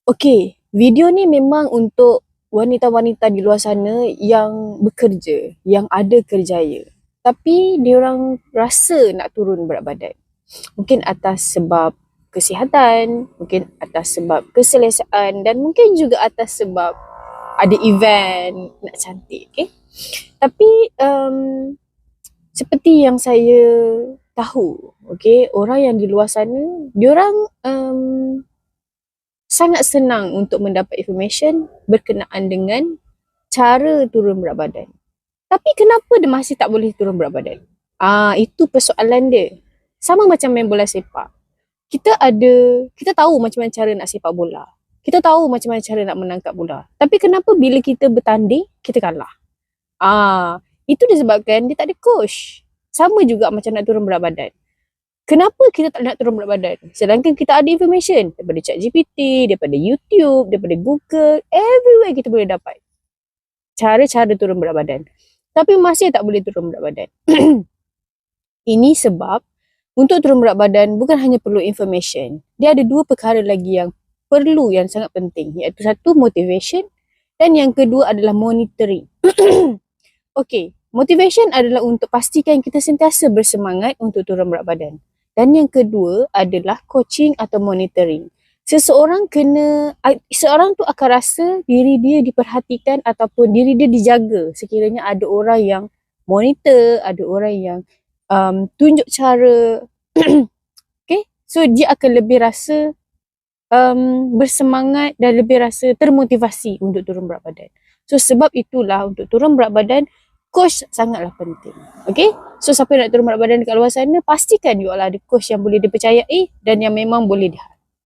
Okey, video ni memang untuk wanita-wanita di luar sana yang bekerja, yang ada kerjaya. Tapi diorang rasa nak turun berat badan. Mungkin atas sebab kesihatan, mungkin atas sebab keselesaan dan mungkin juga atas sebab ada event nak cantik, okay? Tapi seperti yang saya tahu, okay, orang yang di luar sana, diorang sangat senang untuk mendapat information berkenaan dengan cara turun berat badan. Tapi kenapa dia masih tak boleh turun berat badan? Itu persoalan dia. Sama macam main bola sepak. Kita tahu macam mana cara nak sepak bola. Kita tahu macam mana cara nak menangkap bola. Tapi kenapa bila kita bertanding, kita kalah? Itu disebabkan dia tak ada coach. Sama juga macam nak turun berat badan. Kenapa kita tak nak turun berat badan? Sedangkan kita ada information daripada ChatGPT, daripada YouTube, daripada Google, everywhere kita boleh dapat cara-cara turun berat badan. Tapi masih tak boleh turun berat badan. Ini sebab untuk turun berat badan bukan hanya perlu information. Dia ada dua perkara lagi yang perlu, yang sangat penting. Iaitu satu, motivation, dan yang kedua adalah monitoring. Okay, motivation adalah untuk pastikan kita sentiasa bersemangat untuk turun berat badan. Dan yang kedua adalah coaching atau monitoring. Seseorang tu akan rasa diri dia diperhatikan ataupun diri dia dijaga sekiranya ada orang yang monitor, ada orang yang tunjuk cara. Okay, so dia akan lebih rasa bersemangat dan lebih rasa termotivasi untuk turun berat badan. So sebab itulah untuk turun berat badan, coach sangatlah penting. Okay, so siapa yang nak turun berat badan dekat luar sana, pastikan you all ada coach yang boleh dipercayai dan yang memang boleh